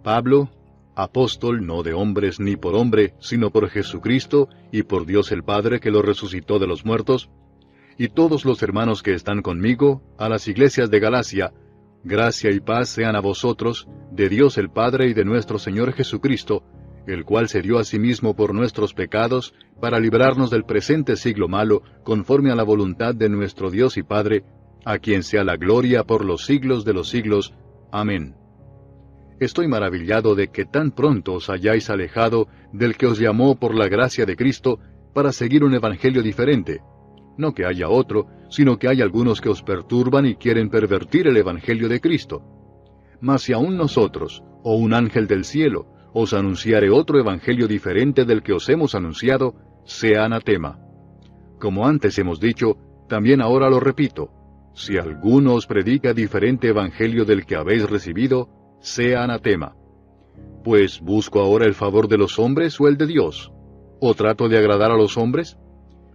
Pablo, apóstol no de hombres ni por hombre, sino por Jesucristo y por Dios el Padre que lo resucitó de los muertos, y todos los hermanos que están conmigo, a las iglesias de Galacia, gracia y paz sean a vosotros, de Dios el Padre y de nuestro Señor Jesucristo, el cual se dio a sí mismo por nuestros pecados, para librarnos del presente siglo malo, conforme a la voluntad de nuestro Dios y Padre, a quien sea la gloria por los siglos de los siglos. Amén. Estoy maravillado de que tan pronto os hayáis alejado del que os llamó por la gracia de Cristo para seguir un evangelio diferente. No que haya otro, sino que hay algunos que os perturban y quieren pervertir el evangelio de Cristo. Mas si aún nosotros, o un ángel del cielo, os anunciare otro evangelio diferente del que os hemos anunciado, sea anatema. Como antes hemos dicho, también ahora lo repito, si alguno os predica diferente evangelio del que habéis recibido, sea anatema. Pues, ¿busco ahora el favor de los hombres o el de Dios? ¿O trato de agradar a los hombres?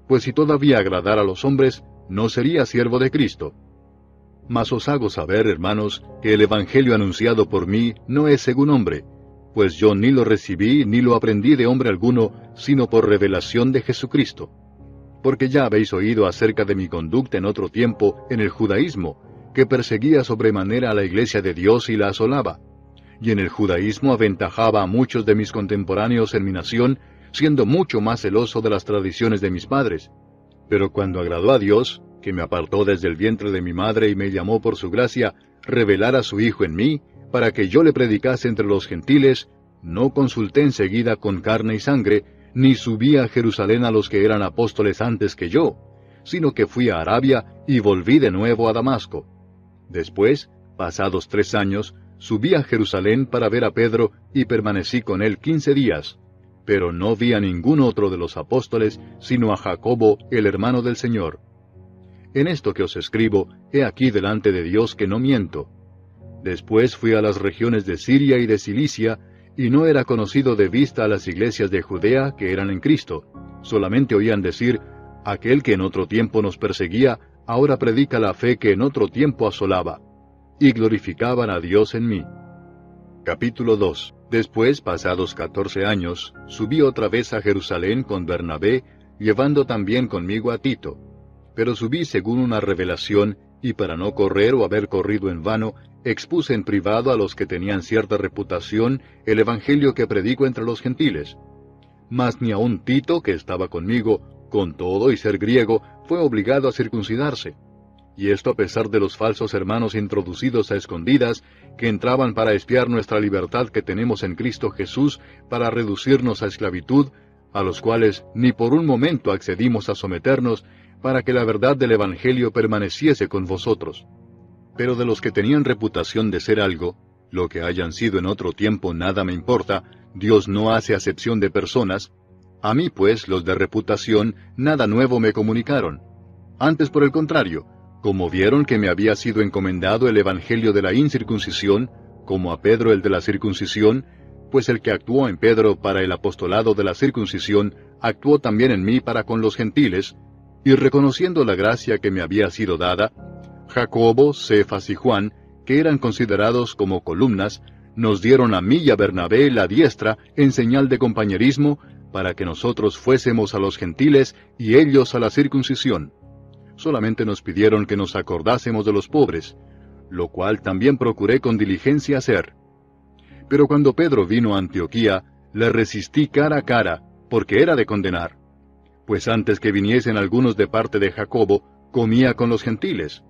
Pues si todavía agradara a los hombres, no sería siervo de Cristo. Mas os hago saber, hermanos, que el evangelio anunciado por mí no es según hombre, pues yo ni lo recibí ni lo aprendí de hombre alguno, sino por revelación de Jesucristo. Porque ya habéis oído acerca de mi conducta en otro tiempo en el judaísmo, que perseguía sobremanera a la iglesia de Dios y la asolaba. Y en el judaísmo aventajaba a muchos de mis contemporáneos en mi nación, siendo mucho más celoso de las tradiciones de mis padres. Pero cuando agradó a Dios, que me apartó desde el vientre de mi madre y me llamó por su gracia, revelar a su Hijo en mí, para que yo le predicase entre los gentiles, no consulté enseguida con carne y sangre, ni subí a Jerusalén a los que eran apóstoles antes que yo, sino que fui a Arabia y volví de nuevo a Damasco. Después, pasados 3 años, subí a Jerusalén para ver a Pedro y permanecí con él 15 días, pero no vi a ningún otro de los apóstoles, sino a Jacobo, el hermano del Señor. En esto que os escribo, he aquí delante de Dios que no miento. Después fui a las regiones de Siria y de Cilicia, y no era conocido de vista a las iglesias de Judea que eran en Cristo. Solamente oían decir, aquel que en otro tiempo nos perseguía, ahora predica la fe que en otro tiempo asolaba. Y glorificaban a Dios en mí. Capítulo 2. Después, pasados 14 años, subí otra vez a Jerusalén con Bernabé, llevando también conmigo a Tito. Pero subí según una revelación, y para no correr o haber corrido en vano, expuse en privado a los que tenían cierta reputación el evangelio que predico entre los gentiles. Mas ni aun Tito, que estaba conmigo, con todo y ser griego, fue obligado a circuncidarse. Y esto a pesar de los falsos hermanos introducidos a escondidas, que entraban para espiar nuestra libertad que tenemos en Cristo Jesús, para reducirnos a esclavitud, a los cuales ni por un momento accedimos a someternos, para que la verdad del Evangelio permaneciese con vosotros. Pero de los que tenían reputación de ser algo, lo que hayan sido en otro tiempo nada me importa, Dios no hace acepción de personas. A mí pues, los de reputación, nada nuevo me comunicaron. Antes por el contrario, como vieron que me había sido encomendado el evangelio de la incircuncisión, como a Pedro el de la circuncisión, pues el que actuó en Pedro para el apostolado de la circuncisión, actuó también en mí para con los gentiles, y reconociendo la gracia que me había sido dada, Jacobo, Cefas y Juan, que eran considerados como columnas, nos dieron a mí y a Bernabé la diestra en señal de compañerismo, para que nosotros fuésemos a los gentiles y ellos a la circuncisión. Solamente nos pidieron que nos acordásemos de los pobres, lo cual también procuré con diligencia hacer. Pero cuando Pedro vino a Antioquía, le resistí cara a cara, porque era de condenar. Pues antes que viniesen algunos de parte de Jacobo, comía con los gentiles.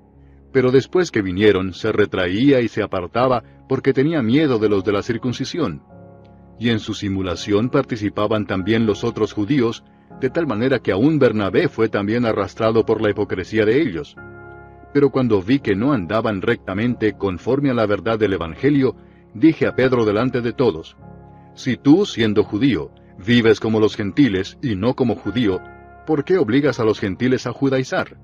Pero después que vinieron, se retraía y se apartaba, porque tenía miedo de los de la circuncisión. Y en su simulación participaban también los otros judíos, de tal manera que aún Bernabé fue también arrastrado por la hipocresía de ellos. Pero cuando vi que no andaban rectamente conforme a la verdad del Evangelio, dije a Pedro delante de todos, si tú, siendo judío, vives como los gentiles y no como judío, ¿por qué obligas a los gentiles a judaizar?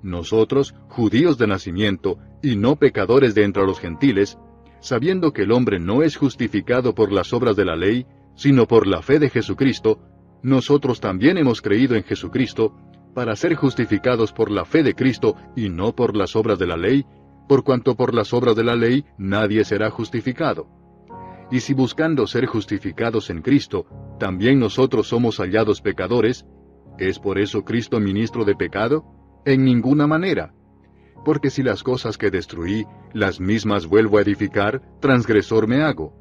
Nosotros, judíos de nacimiento, y no pecadores de entre los gentiles, sabiendo que el hombre no es justificado por las obras de la ley, sino por la fe de Jesucristo, nosotros también hemos creído en Jesucristo, para ser justificados por la fe de Cristo y no por las obras de la ley, por cuanto por las obras de la ley nadie será justificado. Y si buscando ser justificados en Cristo, también nosotros somos hallados pecadores, ¿es por eso Cristo ministro de pecado? En ninguna manera. Porque si las cosas que destruí, las mismas vuelvo a edificar, transgresor me hago.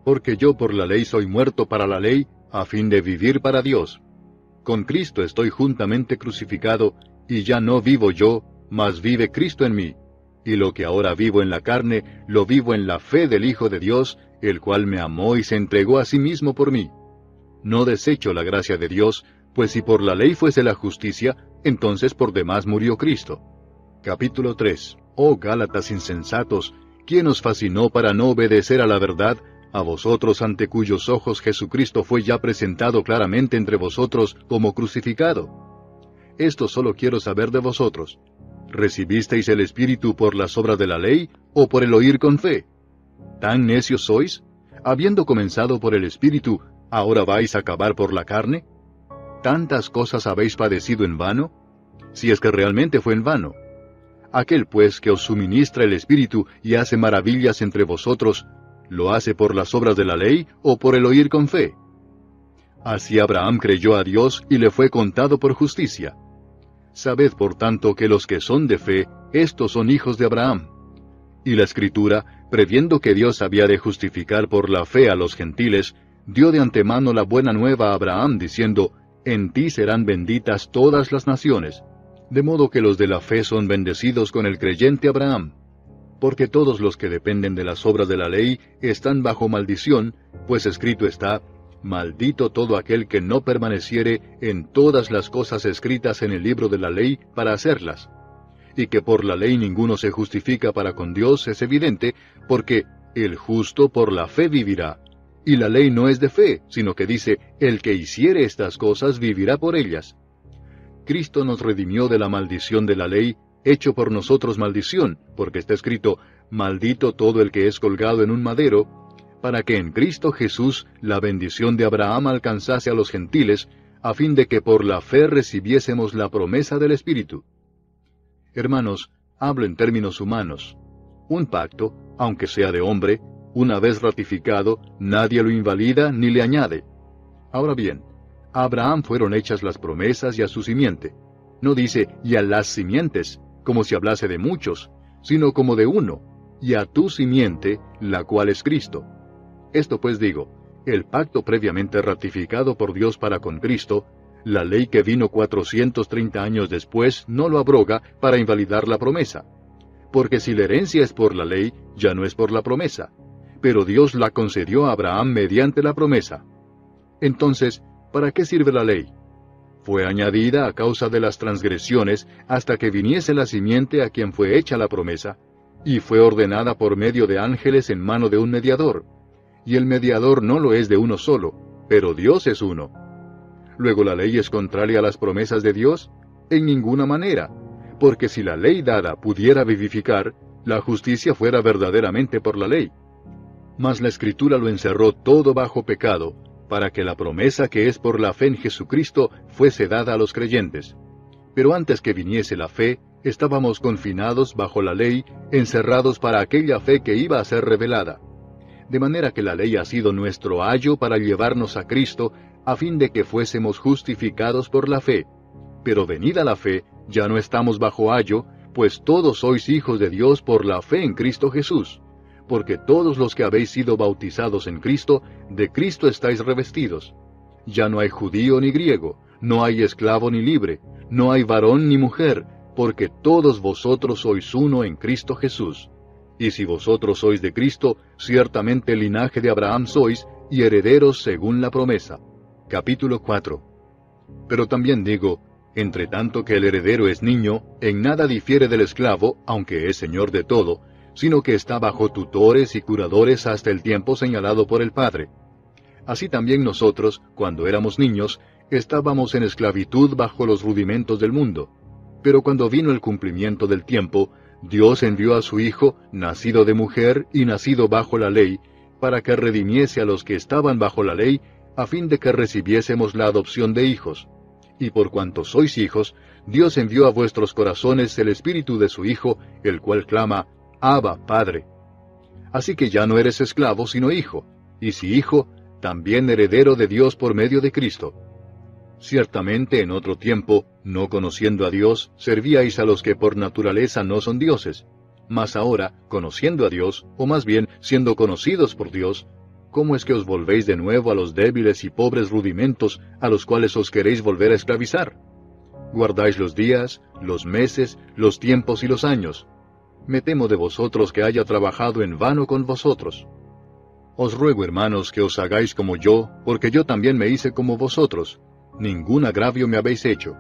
Porque yo por la ley soy muerto para la ley, a fin de vivir para Dios. Con Cristo estoy juntamente crucificado, y ya no vivo yo, mas vive Cristo en mí. Y lo que ahora vivo en la carne, lo vivo en la fe del Hijo de Dios, el cual me amó y se entregó a sí mismo por mí. No desecho la gracia de Dios, pues si por la ley fuese la justicia, entonces por demás murió Cristo. Capítulo 3. Oh Gálatas insensatos, ¿quién os fascinó para no obedecer a la verdad, a vosotros ante cuyos ojos Jesucristo fue ya presentado claramente entre vosotros como crucificado? Esto solo quiero saber de vosotros. ¿Recibisteis el Espíritu por las obras de la ley, o por el oír con fe? ¿Tan necios sois? Habiendo comenzado por el Espíritu, ¿ahora vais a acabar por la carne? ¿Tantas cosas habéis padecido en vano? Si es que realmente fue en vano. Aquel pues que os suministra el Espíritu y hace maravillas entre vosotros, ¿lo hace por las obras de la ley, o por el oír con fe? Así Abraham creyó a Dios y le fue contado por justicia. Sabed por tanto que los que son de fe, estos son hijos de Abraham. Y la Escritura, previendo que Dios había de justificar por la fe a los gentiles, dio de antemano la buena nueva a Abraham, diciendo, en ti serán benditas todas las naciones. De modo que los de la fe son bendecidos con el creyente Abraham. Porque todos los que dependen de las obras de la ley están bajo maldición, pues escrito está, maldito todo aquel que no permaneciere en todas las cosas escritas en el libro de la ley para hacerlas. Y que por la ley ninguno se justifica para con Dios es evidente, porque el justo por la fe vivirá. Y la ley no es de fe, sino que dice, el que hiciere estas cosas vivirá por ellas. Cristo nos redimió de la maldición de la ley, hecho por nosotros maldición, porque está escrito, maldito todo el que es colgado en un madero, para que en Cristo Jesús la bendición de Abraham alcanzase a los gentiles, a fin de que por la fe recibiésemos la promesa del Espíritu. Hermanos, hablo en términos humanos. Un pacto, aunque sea de hombre, una vez ratificado, nadie lo invalida ni le añade. Ahora bien, a Abraham fueron hechas las promesas y a su simiente. No dice, y a las simientes, como si hablase de muchos, sino como de uno, y a tu simiente, la cual es Cristo. Esto pues digo, el pacto previamente ratificado por Dios para con Cristo, la ley que vino 430 años después no lo abroga para invalidar la promesa. Porque si la herencia es por la ley, ya no es por la promesa. Pero Dios la concedió a Abraham mediante la promesa. Entonces, ¿para qué sirve la ley? Fue añadida a causa de las transgresiones hasta que viniese la simiente a quien fue hecha la promesa, y fue ordenada por medio de ángeles en mano de un mediador. Y el mediador no lo es de uno solo, pero Dios es uno. Luego, ¿la ley es contraria a las promesas de Dios? En ninguna manera, porque si la ley dada pudiera vivificar, la justicia fuera verdaderamente por la ley. Mas la Escritura lo encerró todo bajo pecado, para que la promesa que es por la fe en Jesucristo fuese dada a los creyentes. Pero antes que viniese la fe, estábamos confinados bajo la ley, encerrados para aquella fe que iba a ser revelada. De manera que la ley ha sido nuestro ayo para llevarnos a Cristo, a fin de que fuésemos justificados por la fe. Pero venida la fe, ya no estamos bajo ayo, pues todos sois hijos de Dios por la fe en Cristo Jesús. Porque todos los que habéis sido bautizados en Cristo, de Cristo estáis revestidos. Ya no hay judío ni griego, no hay esclavo ni libre, no hay varón ni mujer, porque todos vosotros sois uno en Cristo Jesús. Y si vosotros sois de Cristo, ciertamente el linaje de Abraham sois, y herederos según la promesa. Capítulo 4. Pero también digo, entre tanto que el heredero es niño, en nada difiere del esclavo, aunque es señor de todo, sino que está bajo tutores y curadores hasta el tiempo señalado por el Padre. Así también nosotros, cuando éramos niños, estábamos en esclavitud bajo los rudimentos del mundo. Pero cuando vino el cumplimiento del tiempo, Dios envió a su Hijo, nacido de mujer y nacido bajo la ley, para que redimiese a los que estaban bajo la ley, a fin de que recibiésemos la adopción de hijos. Y por cuanto sois hijos, Dios envió a vuestros corazones el Espíritu de su Hijo, el cual clama, Abba, Padre. Así que ya no eres esclavo, sino hijo. y si hijo, también heredero de Dios por medio de Cristo. Ciertamente en otro tiempo, no conociendo a Dios, servíais a los que por naturaleza no son dioses. Mas ahora, conociendo a Dios, o más bien siendo conocidos por Dios, ¿cómo es que os volvéis de nuevo a los débiles y pobres rudimentos a los cuales os queréis volver a esclavizar? Guardáis los días, los meses, los tiempos y los años. Me temo de vosotros que haya trabajado en vano con vosotros. Os ruego, hermanos, que os hagáis como yo, porque yo también me hice como vosotros. Ningún agravio me habéis hecho.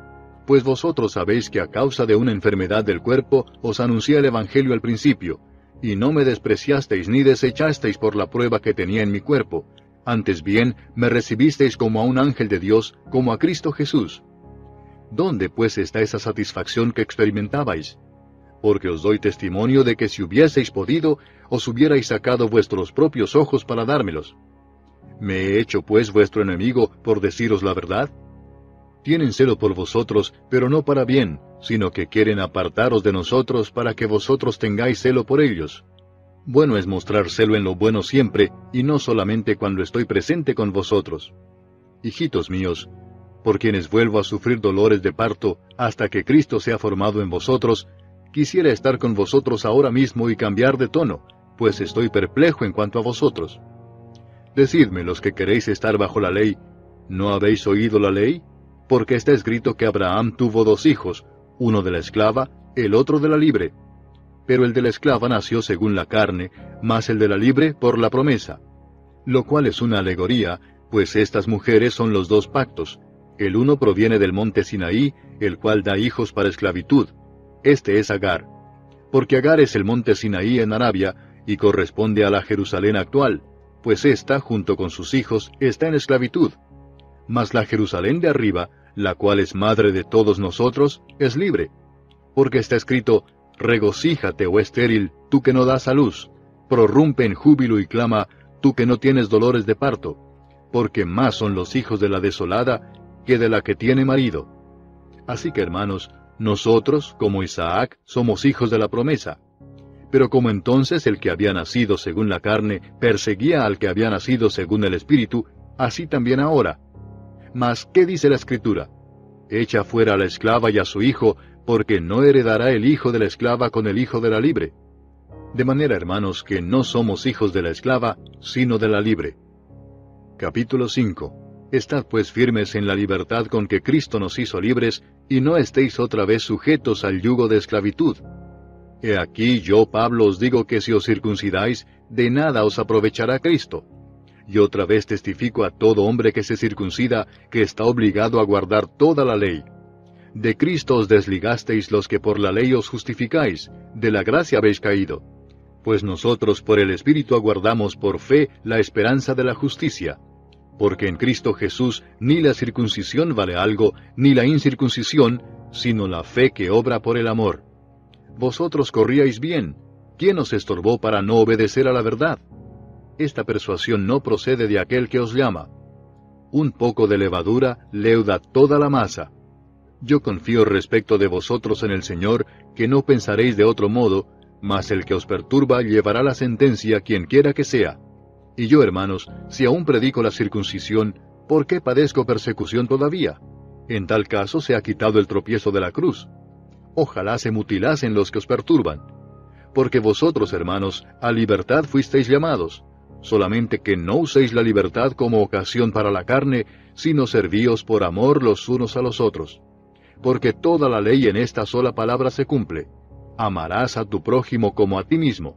Pues vosotros sabéis que a causa de una enfermedad del cuerpo os anuncié el Evangelio al principio, y no me despreciasteis ni desechasteis por la prueba que tenía en mi cuerpo. Antes bien, me recibisteis como a un ángel de Dios, como a Cristo Jesús. ¿Dónde pues está esa satisfacción que experimentabais? Porque os doy testimonio de que si hubieseis podido, os hubierais sacado vuestros propios ojos para dármelos. ¿Me he hecho pues vuestro enemigo por deciros la verdad? Tienen celo por vosotros, pero no para bien, sino que quieren apartaros de nosotros para que vosotros tengáis celo por ellos. Bueno es mostrar celo en lo bueno siempre, y no solamente cuando estoy presente con vosotros. Hijitos míos, por quienes vuelvo a sufrir dolores de parto hasta que Cristo sea formado en vosotros, quisiera estar con vosotros ahora mismo y cambiar de tono, pues estoy perplejo en cuanto a vosotros. Decidme los que queréis estar bajo la ley, ¿no habéis oído la ley? Porque está escrito que Abraham tuvo 2 hijos, uno de la esclava, el otro de la libre. Pero el de la esclava nació según la carne, mas el de la libre por la promesa. Lo cual es una alegoría, pues estas mujeres son los 2 pactos. El uno proviene del monte Sinaí, el cual da hijos para esclavitud. Este es Agar. Porque Agar es el monte Sinaí en Arabia, y corresponde a la Jerusalén actual, pues ésta, junto con sus hijos, está en esclavitud. Mas la Jerusalén de arriba, la cual es madre de todos nosotros, es libre. Porque está escrito, regocíjate, oh estéril, tú que no das a luz, prorrumpe en júbilo y clama, tú que no tienes dolores de parto, porque más son los hijos de la desolada que de la que tiene marido. Así que, hermanos, nosotros, como Isaac, somos hijos de la promesa. Pero como entonces el que había nacido según la carne perseguía al que había nacido según el Espíritu, así también ahora. Mas, ¿qué dice la Escritura? Echa fuera a la esclava y a su hijo, porque no heredará el hijo de la esclava con el hijo de la libre. De manera, hermanos, que no somos hijos de la esclava, sino de la libre. Capítulo 5. Estad pues firmes en la libertad con que Cristo nos hizo libres, y no estéis otra vez sujetos al yugo de esclavitud. He aquí yo, Pablo, os digo que si os circuncidáis, de nada os aprovechará Cristo. Y otra vez testifico a todo hombre que se circuncida, que está obligado a guardar toda la ley. De Cristo os desligasteis los que por la ley os justificáis, de la gracia habéis caído. Pues nosotros por el Espíritu aguardamos por fe la esperanza de la justicia. Porque en Cristo Jesús ni la circuncisión vale algo, ni la incircuncisión, sino la fe que obra por el amor. Vosotros corríais bien. ¿Quién os estorbó para no obedecer a la verdad? Esta persuasión no procede de aquel que os llama. Un poco de levadura leuda toda la masa. Yo confío respecto de vosotros en el Señor, que no pensaréis de otro modo, mas el que os perturba llevará la sentencia quien quiera que sea. Y yo, hermanos, si aún predico la circuncisión, ¿por qué padezco persecución todavía? En tal caso se ha quitado el tropiezo de la cruz. Ojalá se mutilasen los que os perturban. Porque vosotros, hermanos, a libertad fuisteis llamados, solamente que no uséis la libertad como ocasión para la carne, sino servíos por amor los unos a los otros. Porque toda la ley en esta sola palabra se cumple: amarás a tu prójimo como a ti mismo.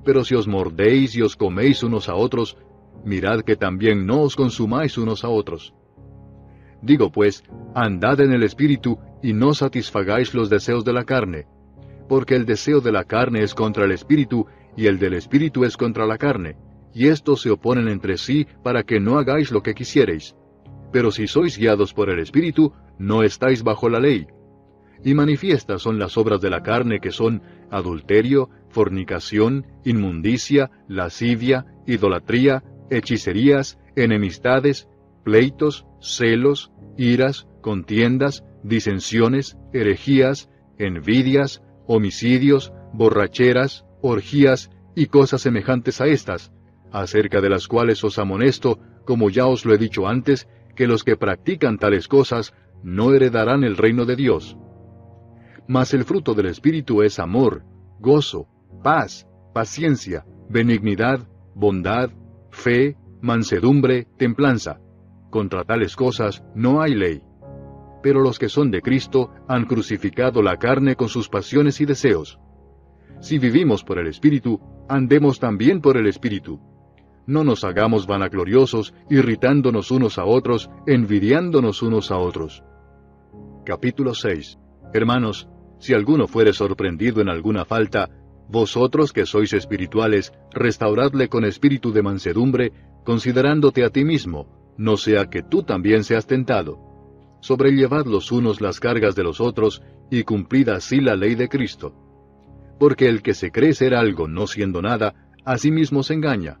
Pero si os mordéis y os coméis unos a otros, mirad que también no os consumáis unos a otros. Digo pues, andad en el Espíritu, y no satisfagáis los deseos de la carne. Porque el deseo de la carne es contra el Espíritu, y el del Espíritu es contra la carne, y estos se oponen entre sí para que no hagáis lo que quisierais. Pero si sois guiados por el Espíritu, no estáis bajo la ley. Y manifiestas son las obras de la carne, que son adulterio, fornicación, inmundicia, lascivia, idolatría, hechicerías, enemistades, pleitos, celos, iras, contiendas, disensiones, herejías, envidias, homicidios, borracheras, orgías y cosas semejantes a estas, acerca de las cuales os amonesto, como ya os lo he dicho antes, que los que practican tales cosas no heredarán el reino de Dios. Mas el fruto del Espíritu es amor, gozo, paz, paciencia, benignidad, bondad, fe, mansedumbre, templanza. Contra tales cosas no hay ley. Pero los que son de Cristo han crucificado la carne con sus pasiones y deseos. Si vivimos por el Espíritu, andemos también por el Espíritu. No nos hagamos vanagloriosos, irritándonos unos a otros, envidiándonos unos a otros. Capítulo 6. Hermanos, si alguno fuere sorprendido en alguna falta, vosotros que sois espirituales, restauradle con espíritu de mansedumbre, considerándote a ti mismo, no sea que tú también seas tentado. Sobrellevad los unos las cargas de los otros, y cumplid así la ley de Cristo. Porque el que se cree ser algo no siendo nada, a sí mismo se engaña.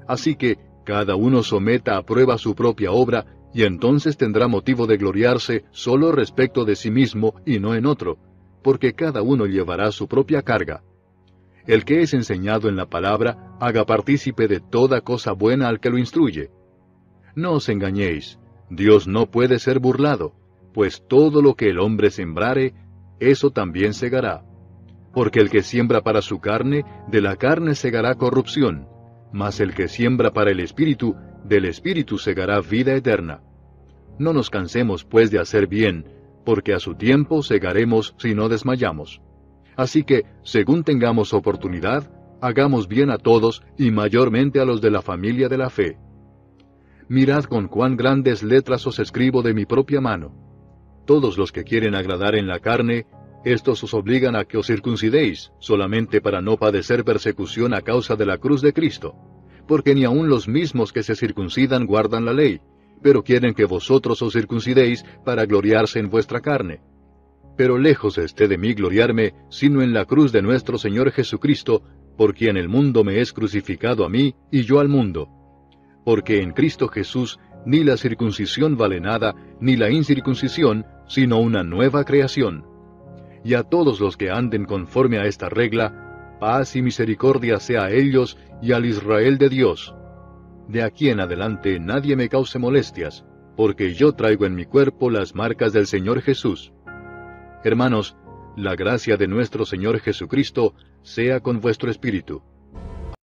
Así que cada uno someta a prueba su propia obra, y entonces tendrá motivo de gloriarse solo respecto de sí mismo y no en otro, porque cada uno llevará su propia carga. El que es enseñado en la palabra, haga partícipe de toda cosa buena al que lo instruye. No os engañéis, Dios no puede ser burlado, pues todo lo que el hombre sembrare, eso también segará. Porque el que siembra para su carne, de la carne segará corrupción, mas el que siembra para el Espíritu, del Espíritu segará vida eterna. No nos cansemos pues de hacer bien, porque a su tiempo segaremos si no desmayamos. Así que, según tengamos oportunidad, hagamos bien a todos, y mayormente a los de la familia de la fe. Mirad con cuán grandes letras os escribo de mi propia mano. Todos los que quieren agradar en la carne, estos os obligan a que os circuncidéis, solamente para no padecer persecución a causa de la cruz de Cristo. Porque ni aun los mismos que se circuncidan guardan la ley, pero quieren que vosotros os circuncidéis para gloriarse en vuestra carne. Pero lejos esté de mí gloriarme, sino en la cruz de nuestro Señor Jesucristo, por quien el mundo me es crucificado a mí, y yo al mundo. Porque en Cristo Jesús ni la circuncisión vale nada, ni la incircuncisión, sino una nueva creación. Y a todos los que anden conforme a esta regla, paz y misericordia sea a ellos y al Israel de Dios. De aquí en adelante nadie me cause molestias, porque yo traigo en mi cuerpo las marcas del Señor Jesús. Hermanos, la gracia de nuestro Señor Jesucristo sea con vuestro espíritu.